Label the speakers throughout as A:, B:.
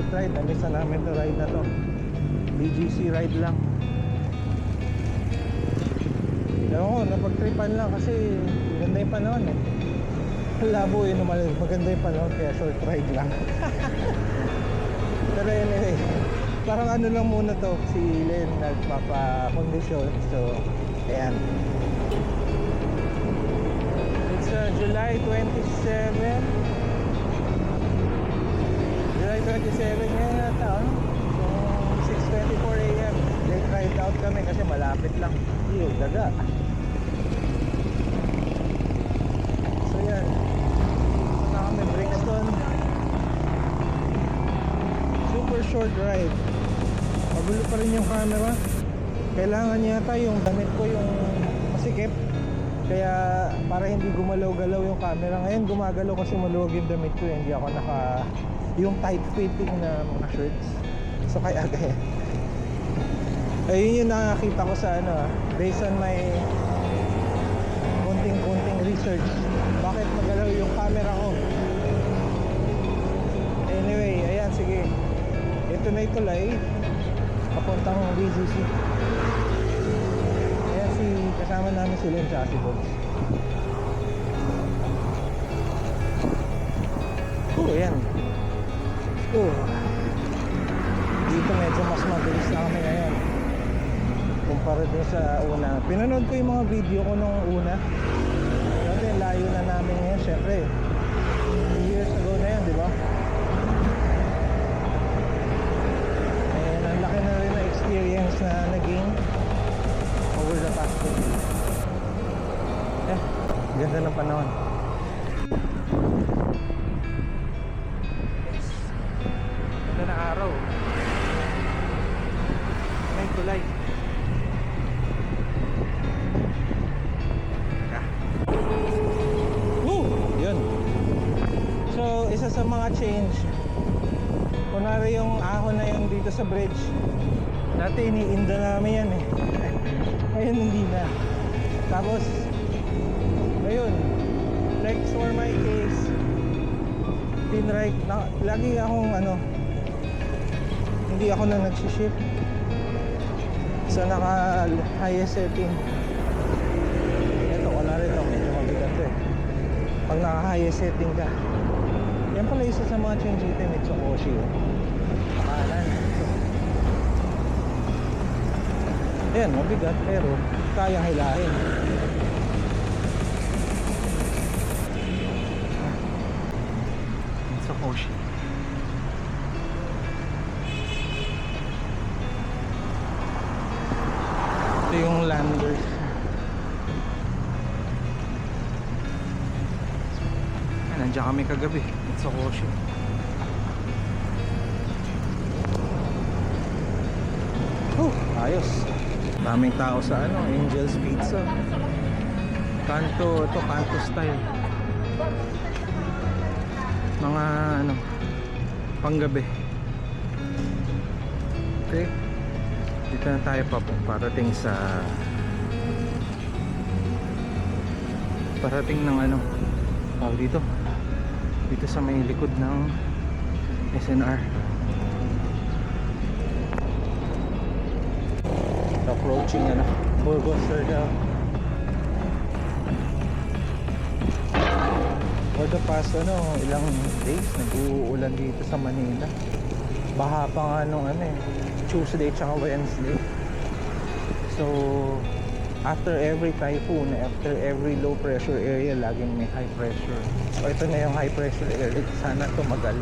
A: short ride. Na-miss na namin to ride na to. BGC ride lang. Ewan ko, napagtripan lang kasi maganda yung panahon eh. Labo yun naman, maganda yung panahon kaya short ride lang. Pero anyway, parang ano lang muna to, si Len nagpapa-kondisyon. So, ayan. It's July 27. July 27 ngayon nata, so 6:24 AM. Late ride out kami kasi malapit lang. Iyo, daga. So yan, dito na kami Brixton. Super short ride. Magulo pa rin yung camera. Kailangan yata yung damit ko yung masikip, kaya para hindi gumalaw-galaw yung camera. Ngayon gumagalaw kasi maluwag yung damit ko, hindi ako yung tight fitting na mga shirts. So kaya ayun yung nakakita ko sa based on my konting research, bakit magalaw yung camera ko. Anyway, ayan, sige, ito na ituloy papuntang BGC. Ayan, kasama namin si Len tsaka si Bogs. Ayan. Dito medyo mas mabilis na kami ngayon kumpara din sa una. Pinanood ko yung mga video ko nung una. Kasi layo na namin ngayon, syempre years ago na yan, di ba? And ang laki na rin na experience na naging over the past 2 years. Ganda ng panahon. Ganda na araw. May tulay. Yun. So, isa sa mga change, kunwari yung ahon na yun dito sa bridge, dati iniinda namin yan eh. Ngayon hindi na. Tapos ayun, like for my case, pinrike na, lagi akong hindi ako na nagsishift. So naka highest setting. Ito, wala rin ito, medyo mabigat eh. Pag naka highest setting ka, yan pala isa sa mga change dito, Mitsukoshi pakanan. Ayan, mabigat pero kayang hilahin. Mitsukoshi. Ito yung landers. Nandiyan kami kagabi, Mitsukoshi. Ayos. Daming tao sa Angel's Pizza. Kanto, ito kanto style. Mga panggabi. Okay. Dito na tayo parating ng dito sa may likod ng SNR. Approaching Burgos Circle. For the past ilang days nag-uulan dito sa Manila. Baha pa nga nung Tuesday tsaka Wednesday. So after every typhoon, after every low pressure area, laging may high pressure. So ito na yung high pressure area. Sana tumagal.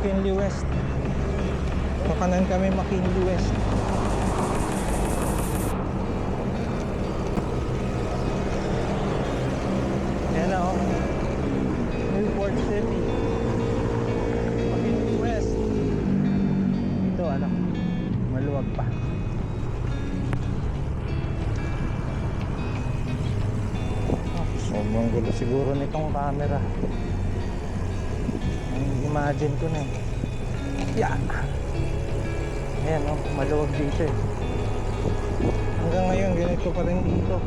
A: McKinley West. Pakanan kami McKinley West. Ang gulo siguro nitong camera. Imagine ko na eh. Yeah. Ayan o, maluwag dito eh. Hanggang ngayon ganito pa rin dito.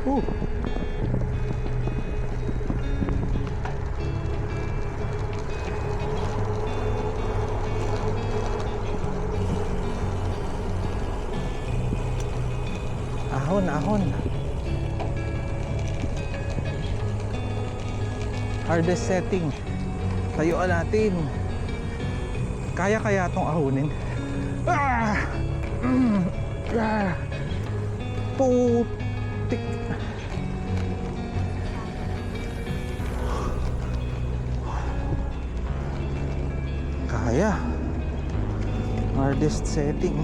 A: Hu. Ahon. Hardest setting. Tayuan natin. Kaya itong ahonin. Putik. Kaya. Hardest setting.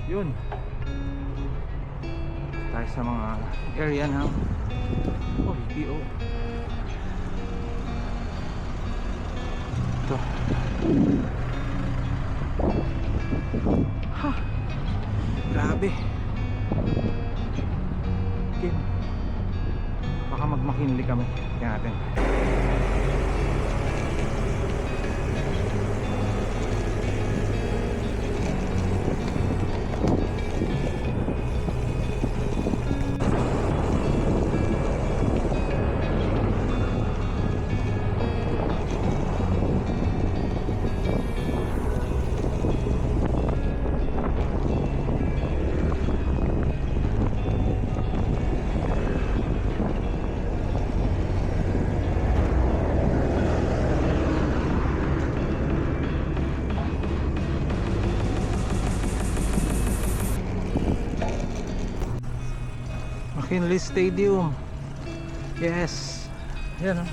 A: Yun tayo sa mga area ng BPO. Ito ha, grabe. Okay, baka magmakinli kami. Tingnan natin. McKinley Stadium. Yes. Yan o.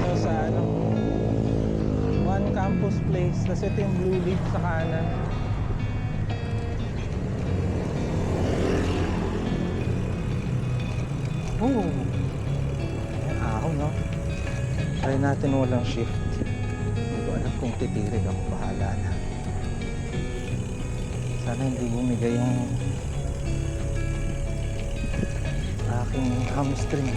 A: So sa One Campus Place. Tapos ito yung blue leaf sa kanan. Oh. Ayan, ahon no. Try natin walang shift. Hindi ko alam kung titirig ako. Bahala na. Sana hindi bumigay yung aking hamstring.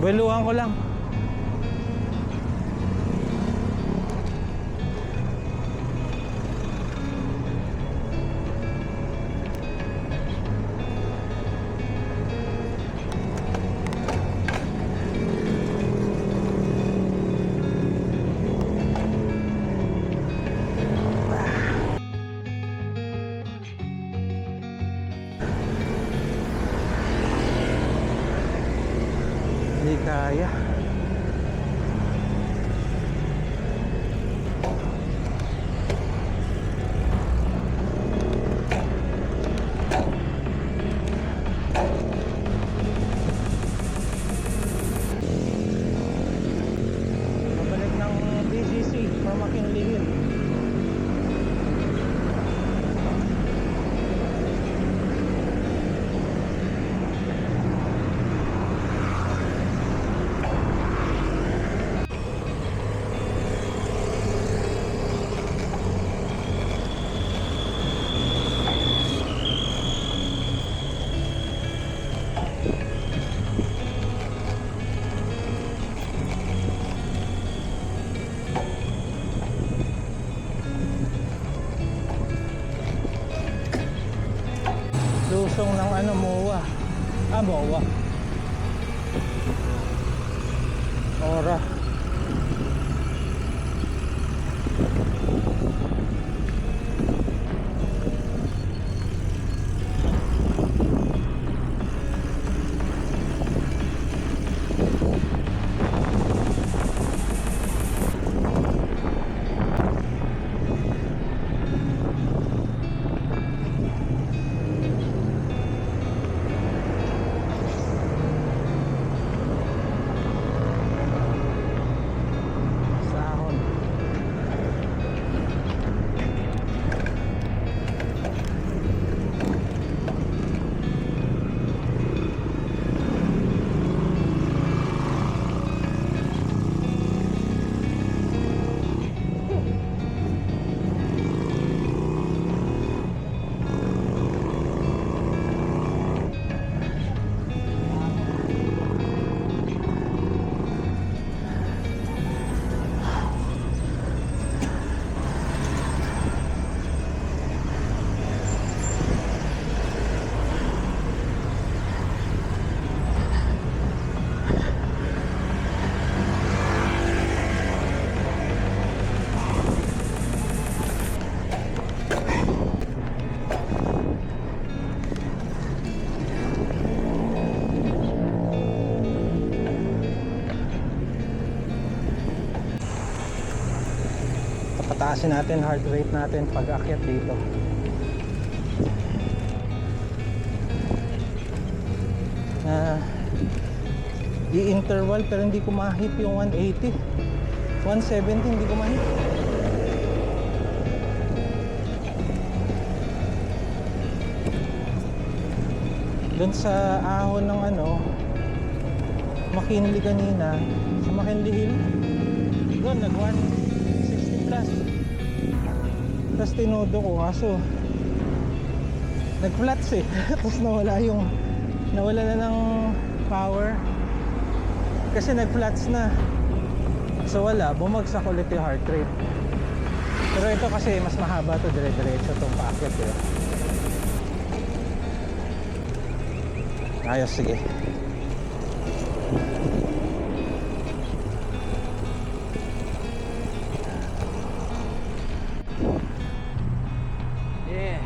A: Bueluhan ko lang. Hindi kaya. Pabalik ng BGC. Wawa. Ora. Sahon. Pataasin natin heart rate natin pag akyat dito. I-interval pero hindi ko ma-hit yung 180. 170 hindi ko ma-hit. Doon sa ahon ng McKinley kanina, sa McKinley Hill, doon nag 160 plus. Tapos tinodo ko kaso nag-flats eh. Tapos nawala na ng power kasi nag-flats na. So wala, bumagsak ulit yung heart rate. Pero ito kasi mas mahaba to, dire-diretso itong paakyat eh. Ayos, sige. Yeah.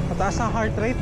A: Mataas ang heart rate.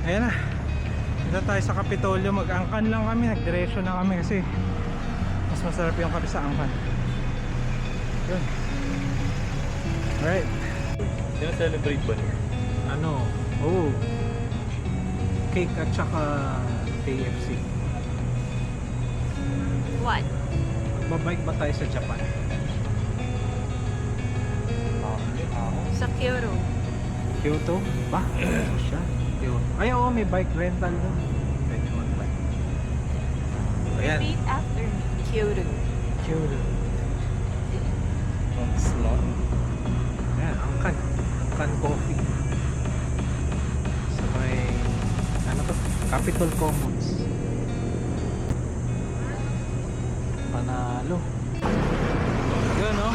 A: Ayan na. Dito tayo sa Kapitolyo. Mag-angkan lang kami. Nagdiretso na kami kasi mas masarap yung kape sa angkan. Yun. Alright.
B: Sino-celebrate ba niya?
A: Cake at saka KFC.
C: What?
A: Magbabike ba tayo sa Japan?
C: Sa Kyoto.
A: Kyoto? Ba? Ano siya? Ay, oo, may bike rental doon. Pwede mag-bike. Ayan.
C: Repeat after me. Kyoto.
A: Kyoto.
B: Slot.
A: Ayan, angkan coffee. Sa may, Capitol Commons. Panalo. Yun, no?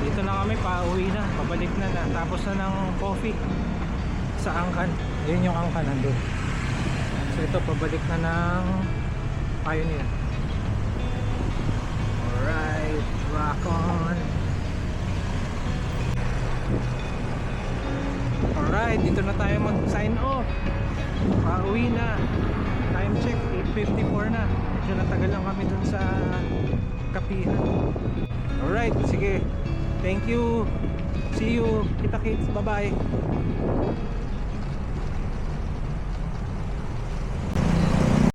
A: Dito na kami, pauwi na. Pabalik na. Tapos na ng coffee sa angkan. Yun yung angkan nandun. So ito, pabalik na ng Pioneer. Alright, rock on. Alright. Alright, dito na tayo mag-sign off. Pauwi na. Time check, 8:54 na. Medyo natagal lang kami dun sa kapihan. Alright, sige. Thank you. See you. Kita-kits. Bye-bye.